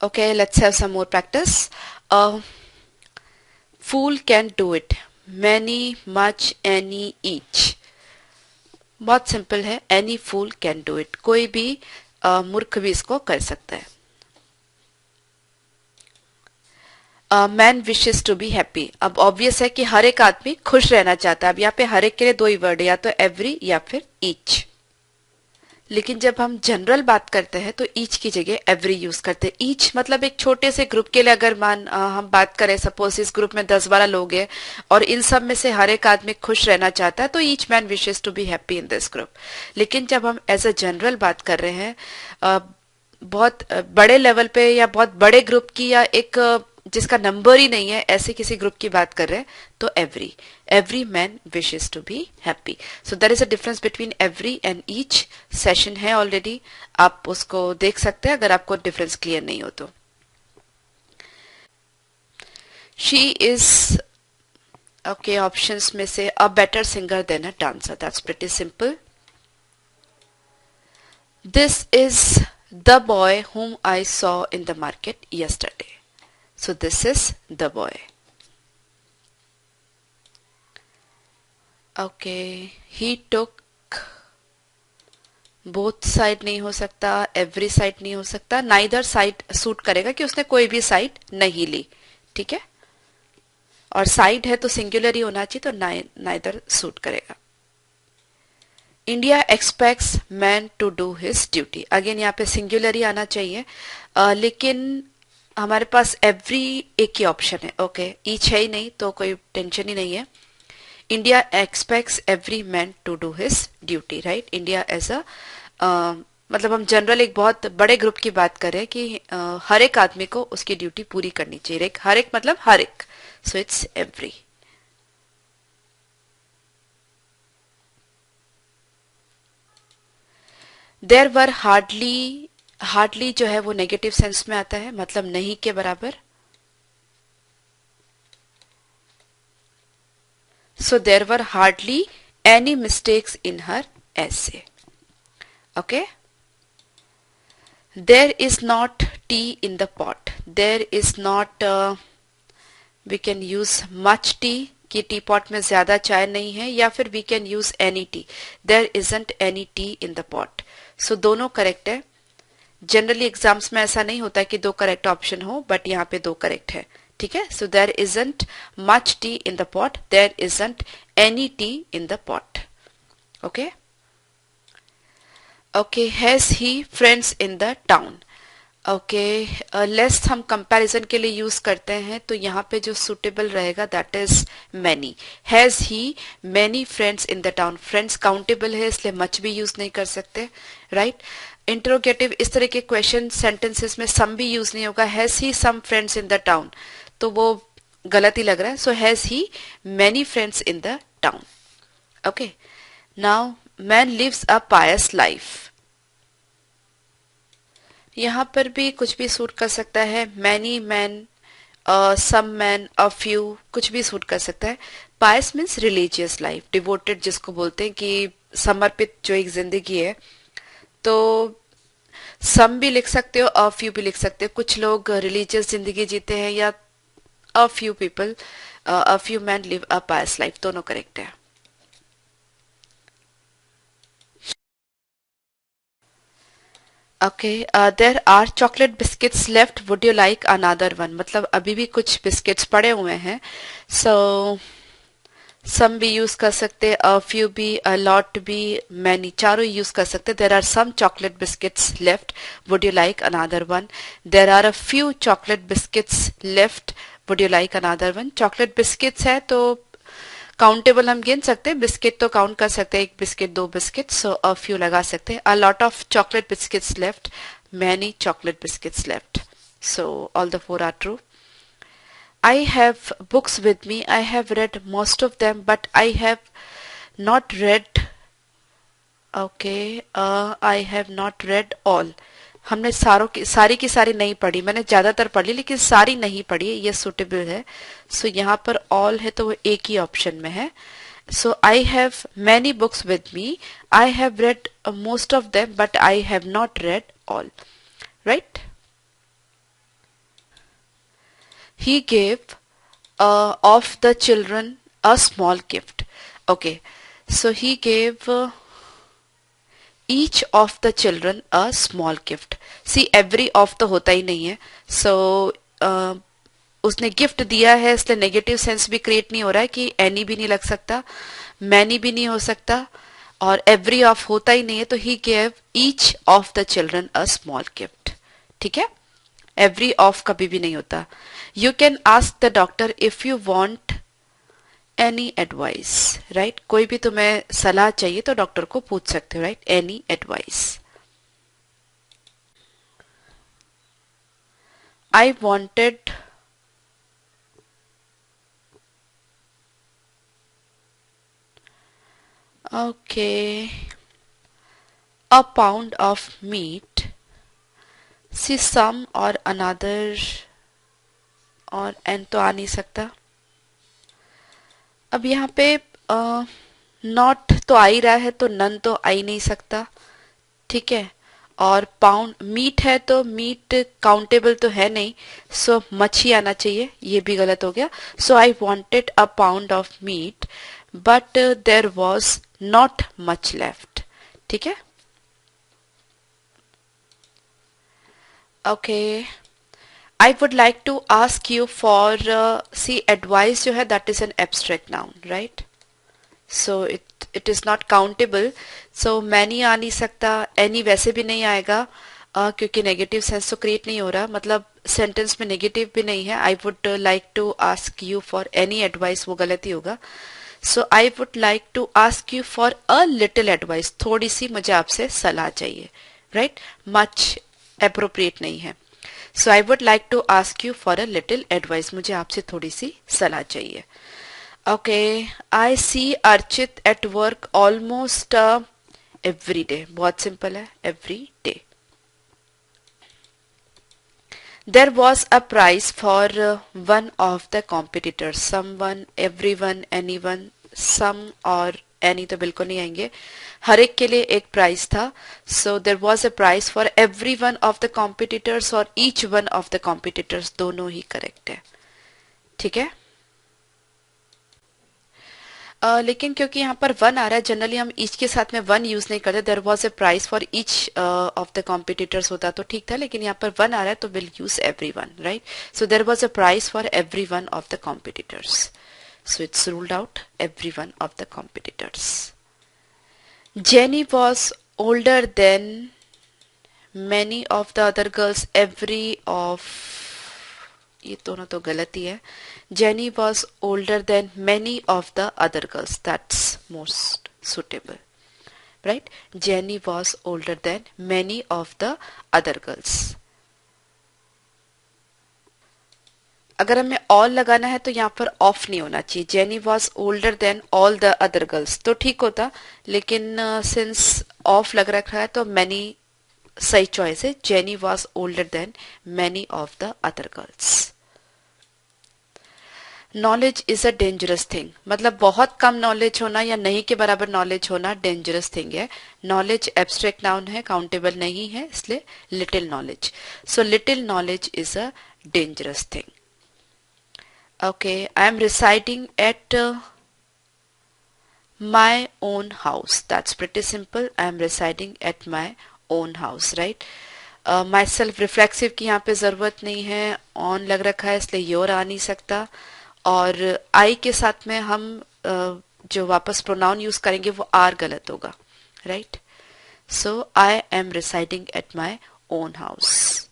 Okay, let's have some more practice. A fool can do it. Many, much, any, each. बहुत simple है. Any fool can do it. कोई भी मूर्ख भी इसको कर सकता है. Man wishes to be happy. अब ऑब्वियस है कि हर एक आदमी खुश रहना चाहता है. अब यहाँ पे हर एक के लिए दो ही वर्ड है, या तो एवरी या फिर ईच. लेकिन जब हम जनरल बात करते हैं तो ईच की जगह एवरी यूज करते हैं. ईच मतलब एक छोटे से ग्रुप के लिए अगर हम बात करें, सपोज इस ग्रुप में 10-12 लोग हैं और इन सब में से हर एक आदमी खुश रहना चाहता है, तो each man wishes to be happy in this group. लेकिन जब हम एज अ जनरल बात कर रहे हैं, बहुत बड़े लेवल पे या बहुत बड़े ग्रुप की, या एक जिसका नंबर ही नहीं है, ऐसे किसी ग्रुप की बात कर रहे हैं, तो every man wishes to be happy. So there is a difference between every and each. Session है ऑलरेडी, आप उसको देख सकते हैं अगर आपको डिफरेंस क्लियर नहीं हो तो. She is okay. ऑप्शंस में से a better singer than a dancer. That's pretty simple. This is the boy whom I saw in the market yesterday. So this is the boy. Okay, he took. Both side नहीं हो सकता, every side नहीं हो सकता, neither side suit करेगा कि उसने कोई भी साइड नहीं ली. ठीक है, और साइड है तो सिंगुलर ही होना चाहिए, तो नाइदर सूट करेगा. India expects man to do his duty. Again यहाँ पे सिंगुलर ही आना चाहिए, लेकिन हमारे पास एवरी एक ही ऑप्शन है. ओके, ईच है ही नहीं तो कोई टेंशन ही नहीं है. India expects every man to do his duty. Right, India as a मतलब हम जनरल एक बहुत बड़े ग्रुप की बात कर रहे हैं कि हर एक आदमी को उसकी ड्यूटी पूरी करनी चाहिए. हर एक मतलब हर एक. So it's every. There were hardly जो है वो नेगेटिव सेंस में आता है, मतलब नहीं के बराबर. So there were hardly any mistakes in her essay. Okay, there is not tea in the pot. There is not we can use much tea कि टी पॉट में ज्यादा चाय नहीं है, या फिर we can use any tea. There isn't any tea in the pot. So दोनों correct है. जनरली एग्जाम्स में ऐसा नहीं होता है कि दो करेक्ट ऑप्शन हो, बट यहाँ पे दो करेक्ट है. ठीक है, so there isn't much tea in the pot, there isn't any tea in the pot. Okay okay. Has he friends in the town. Okay, less हम कंपैरिजन के लिए यूज करते हैं, तो यहाँ पे जो सुटेबल रहेगा that is many. Has he many friends in the town. Friends countable है, इसलिए मच भी यूज नहीं कर सकते. राइट, इंटरोगेटिव इस तरह के क्वेश्चन सेंटेंसेस में सम भी यूज नहीं होगा. Has he some friends in the town, तो वो गलत ही लग रहा है. So has he many friends in the town. Okay, now man lives a pious life. यहाँ पर भी कुछ भी सूट कर सकता है. Many man, some man, a few, कुछ भी सूट कर सकता है. Pious means religious life, devoted जिसको बोलते हैं कि समर्पित जो एक जिंदगी है. तो सम भी लिख सकते हो, अ फ्यू भी लिख सकते हो. कुछ लोग रिलीजियस जिंदगी जीते हैं, या a few people, a few man live a pious life. दोनों करेक्ट है. Okay, there are chocolate biscuits left, would you like another one. मतलब अभी भी कुछ बिस्किट्स पड़े हुए हैं. सो सम भी यूज कर सकते, अ फ्यू भी, अ लॉट भी, मैनी, चारों यूज कर सकते. There are some chocolate biscuits left, would you like another one. There are a few chocolate biscuits left, would you like another one. Chocolate biscuits है तो countable हम गिन सकते हैं. बिस्किट तो काउंट कर सकते हैं, एक बिस्किट, दो बिस्किट. सो अ फ्यू लगा सकते हैं. A lot of chocolate biscuits left, many chocolate biscuits left. So all the four are true. I have books with me. I have read most of them, but I have not read. Okay, I have not read all. हमने सारी की सारी नहीं पढ़ी. मैंने ज्यादातर पढ़ ली, लेकिन सारी नहीं पढ़ी. ये सुटेबल है. सो यहाँ पर ऑल है तो वो एक ही ऑप्शन में है. So I have many books with me. I have read most of them, but I have not read all. Right. he gave of the children a small gift. Okay, so he gave each of the children a small gift. See, every of तो होता ही नहीं है. So उसने gift दिया है, इसलिए negative sense भी create नहीं हो रहा है कि एनी भी नहीं लग सकता, मैनी भी नहीं हो सकता, और एवरी ऑफ होता ही नहीं है. तो he gave each of the children a small gift. ठीक है, एवरी ऑफ कभी भी नहीं होता. You can ask the doctor if you want any advice. Right, कोई भी तुम्हें सलाह चाहिए तो डॉक्टर को पूछ सकते हो. Right, any advice. I wanted okay a pound of meat. See, some और another और and तो आ नहीं सकता. अब यहाँ पे नॉट तो आ ही रहा है, तो नन तो आ ही नहीं सकता. ठीक है, और पाउंड मीट है तो मीट काउंटेबल तो है नहीं, सो मच ही आना चाहिए. ये भी गलत हो गया. So I wanted a pound of meat but there was not much left. ठीक है, okay. I would like to ask you for see advice जो है that is an abstract noun. Right, so it is not countable. So many आ नहीं सकता, any वैसे भी नहीं आएगा क्योंकि नेगेटिव सेंस तो क्रिएट नहीं हो रहा, मतलब सेंटेंस में नेगेटिव भी नहीं है. I would like to ask you for any advice, वो गलत ही होगा. So I would like to ask you for a little advice. थोड़ी सी मुझे आपसे सलाह चाहिए. राइट, मच अप्रोप्रिएट नहीं है. So I would like to ask you for a little advice. मुझे आपसे थोड़ी सी सलाह चाहिए. Okay, I see Archit at work almost every day. बहुत सिंपल है, every day. There was a prize for one of the competitors. Someone, everyone, anyone, some और any तो बिल्कुल नहीं आएंगे. हर एक के लिए एक प्राइज था. So there was a prize for every one of the competitors और each one of the competitors. दोनों ही करेक्ट है. ठीक है, लेकिन क्योंकि यहाँ पर वन आ रहा है, जनरली हम ईच के साथ में वन यूज नहीं करते. There was a prize for each of the competitors होता तो ठीक था, लेकिन यहाँ पर वन आ रहा है तो will use every one. Right, so there was a prize for every one of the competitors. So it's ruled out, every one of the competitors. Jenny was older than many of the other girls. Every of, ये दोनों तो गलत ही है. Jenny was older than many of the other girls. That's most suitable. Right? Jenny was older than many of the other girls. अगर हमें all लगाना है तो यहाँ पर off नहीं होना चाहिए. Jenny was older than all the other girls तो ठीक होता, लेकिन since off लग रखा है तो many सही चॉइस है. Jenny was older than many of the other girls. Knowledge is a dangerous thing. मतलब बहुत कम नॉलेज होना या नहीं के बराबर नॉलेज होना डेंजरस थिंग है. नॉलेज एब्स्ट्रैक्ट नाउन है, काउंटेबल नहीं है, इसलिए little knowledge. So little knowledge is a dangerous thing. Okay, I am residing at my own house. That's pretty simple. I am residing at my own house. Right, my self reflexive की यहाँ पे जरूरत नहीं है, on लग रखा है इसलिए योर आ नहीं सकता. और आई के साथ में हम जो वापस प्रोनाउन यूज करेंगे वो आर गलत होगा. Right, so I am residing at my own house.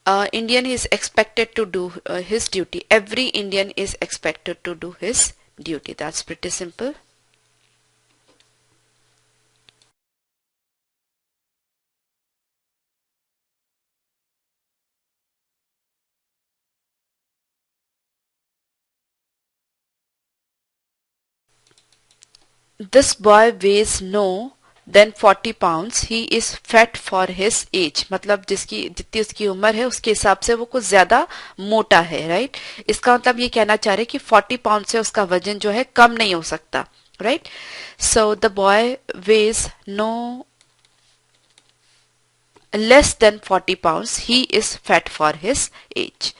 Indian is expected to do his duty. Every Indian is expected to do his duty. That's pretty simple. This boy weighs no than 40 pounds. He is fat for his age. मतलब जिसकी जितनी उसकी उम्र है उसके हिसाब से वो कुछ ज्यादा मोटा है. राइट, इसका मतलब ये कहना चाह रहे कि 40 पाउंड से उसका वजन जो है कम नहीं हो सकता. Right, so the boy weighs no less than 40 pounds. He is fat for his age.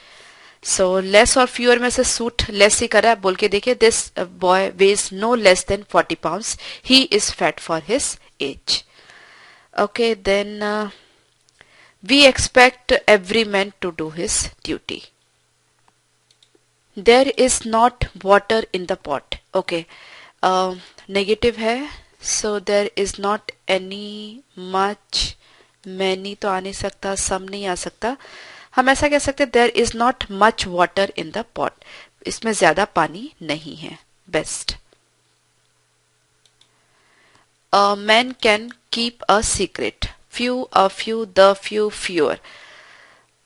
So less और फ्यूअर में से सूट लेस ही कर रहा है, बोल के देखिए, this boy weighs no less than 40 pounds, he is fat for his age. Okay, then we expect every man to do his duty. There is not water in the pot. Okay, negative है, so there is not any, much, many तो आ नहीं सकता, सम नहीं आ सकता. हम ऐसा कह सकते, देर is not much water in the pot, इसमें ज्यादा पानी नहीं है. Best. A man can keep a secret. Few, a few, the few, fewer.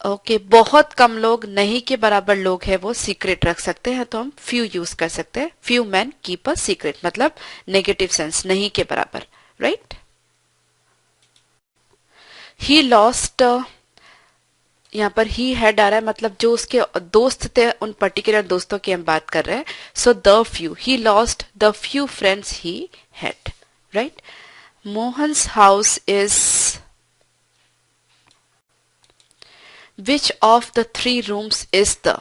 Okay, बहुत कम लोग, नहीं के बराबर लोग है वो सीक्रेट रख सकते हैं, तो हम फ्यू यूज कर सकते हैं. Few man keep a secret मतलब नेगेटिव सेंस, नहीं के बराबर. राइट. ही लॉस्ट, यहाँ पर ही हैड आ रहा है, मतलब जो उसके दोस्त थे उन पर्टिकुलर दोस्तों की हम बात कर रहे हैं. So the few, he lost the few friends he had. Right. Mohan's house is, which of the three rooms is the.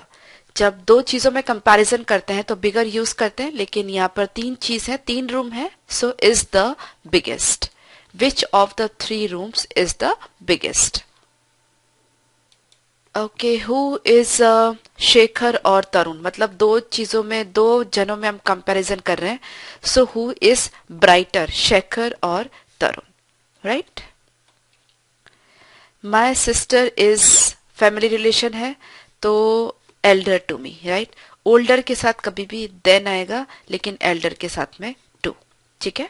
जब दो चीजों में कंपैरिजन करते हैं तो बिगर यूज करते हैं, लेकिन यहाँ पर तीन चीज है, तीन रूम है, so is the biggest. Which of the three rooms is the biggest. Okay, who is Shekhar और तरुण, मतलब दो चीजों में, दो जनों में हम कंपैरिजन कर रहे हैं. So who is brighter, Shekhar और Tarun. Right. My sister is, family relation है तो elder to me. Right. Older के साथ कभी भी देन आएगा, लेकिन एल्डर के साथ में टू. ठीक है.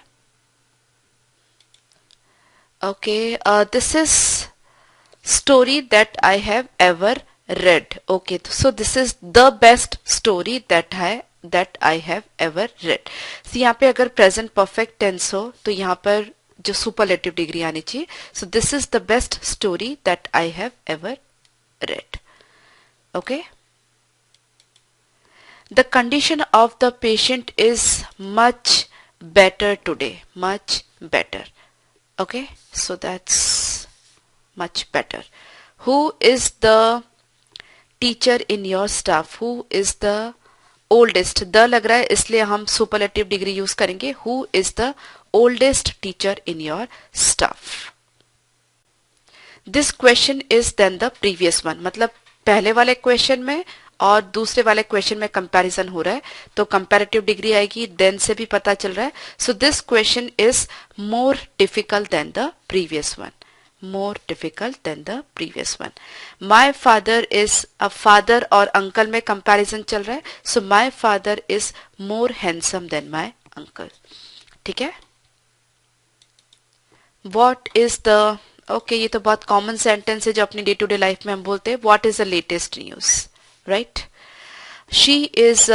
Okay, this is story that I have ever read. Okay, so this is the best story that I have ever read. So यहाँ पे अगर present perfect tense हो तो यहाँ पर जो superlative degree आनी चाहिए. So this is the best story that I have ever read. Okay. The condition of the patient is much better today. Much better. Okay, so that's much better. Who is the teacher in your staff? Who is the oldest? The लग रहा है इसलिए हम superlative degree use करेंगे. Who is the oldest teacher in your staff? This question is than the previous one. मतलब पहले वाले question में और दूसरे वाले क्वेश्चन में कंपैरिजन हो रहा है, तो कंपैरेटिव डिग्री आएगी. देन से भी पता चल रहा है. So this question is more difficult than the previous one. more difficult than the previous one. My father is, a father और अंकल में कंपैरिजन चल रहा है. So my father is more handsome than my uncle. ठीक है. What is the, okay, ये तो बहुत कॉमन सेंटेंस है जो अपनी डे टू डे लाइफ में हम बोलते हैं. What is the latest news? Right? She is,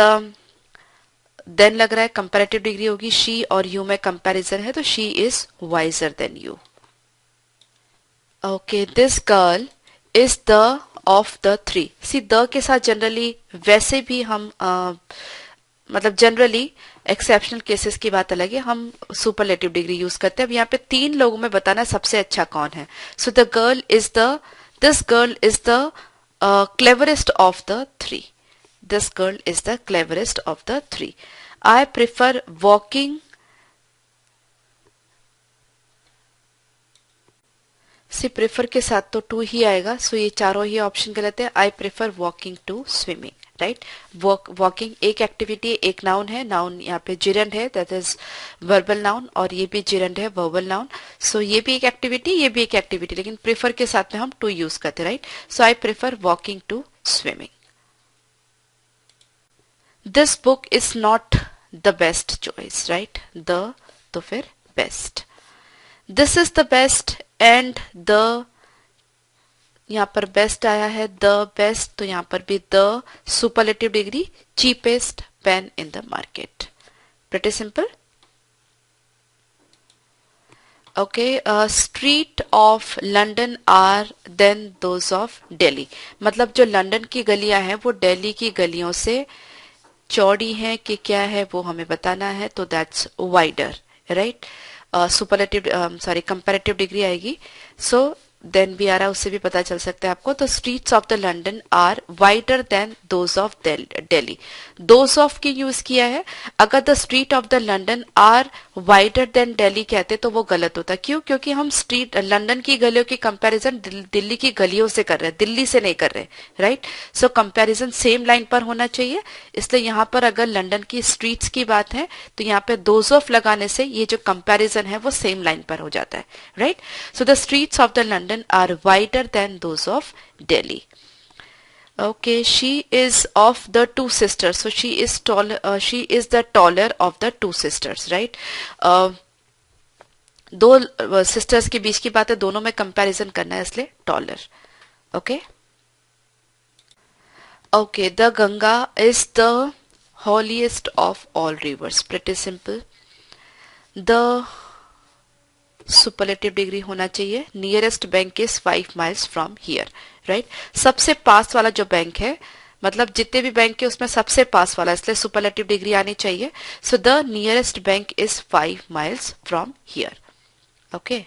then लग रहा है कंपैरेटिव डिग्री होगी. she और you में कंपैरिजन है, तो she is wiser than you. Okay, this girl is the of the three. See, the के साथ जनरली वैसे भी हम मतलब जनरली एक्सेप्शनल केसेस की बात अलग है, हम सुपरलेटिव डिग्री यूज करते हैं. अब यहाँ पे तीन लोगों में बताना सबसे अच्छा कौन है. So the girl is the, this girl is the cleverest of the three. This girl is the cleverest of the three. I prefer walking, she prefer के साथ तो टू ही आएगा, सो ये चारों ही ऑप्शन गलत है. I prefer walking to swimming. Right. Walking एक activity, एक नाउन है. नाउन यहाँ पे जिरंड है, दैट इज वर्बल नाउन, और ये भी जिरंड है, वर्बल नाउन. सो ये भी एक एक्टिविटी, ये भी एक एक्टिविटी, लेकिन प्रेफर के साथ में हम टू यूज करते. Right. So I prefer walking to swimming. This book is not the best choice. Right. The तो फिर best. This is the best and the, यहाँ पर बेस्ट आया है, द बेस्ट, तो यहाँ पर भी the superlative degree. Cheapest pen in the market. Pretty simple. Okay. Street of London are then those of Delhi. मतलब जो लंदन की गलियां हैं वो दिल्ली की गलियों से चौड़ी हैं कि क्या है वो हमें बताना है, तो that's wider. Right. Superlative, sorry, comparative degree आएगी. सो देन भी आ रहा है, उससे भी पता चल सकता है आपको। तो streets of the London are wider than those of Delhi. Those of की यूज किया है। अगर the street of the London are wider than Delhi कहते तो वो गलत होता। क्यों? क्योंकि हम स्ट्रीट लंदन की गलियों की कंपैरिजन दिल्ली की गलियों से कर रहे हैं, दिल्ली से नहीं कर रहे, राइट। सो कंपैरिजन सेम लाइन पर होना चाहिए। इसलिए यहाँ पर अगर लंदन की स्ट्रीट्स की बात है तो यहाँ पे दोज ऑफ लगाने से ये जो कंपैरिजन है वो सेम लाइन पर हो जाता है, right. So the streets of the London are wider than those of Delhi. Okay, she is of the two sisters, so she is tall. She is the taller of the two sisters, right? दो sisters के बीच की बात है, दोनों में comparison करना है, इसलिए taller. Okay okay, the Ganga is the holiest of all rivers. Pretty simple. The superlative degree होना चाहिए। Nearest bank is 5 miles from here, right. सबसे पास वाला जो बैंक है, मतलब जितने भी बैंक है उसमें सबसे पास वाला, इसलिए सुपरलेटिव डिग्री आनी चाहिए। So the nearest bank is 5 miles from here. Okay,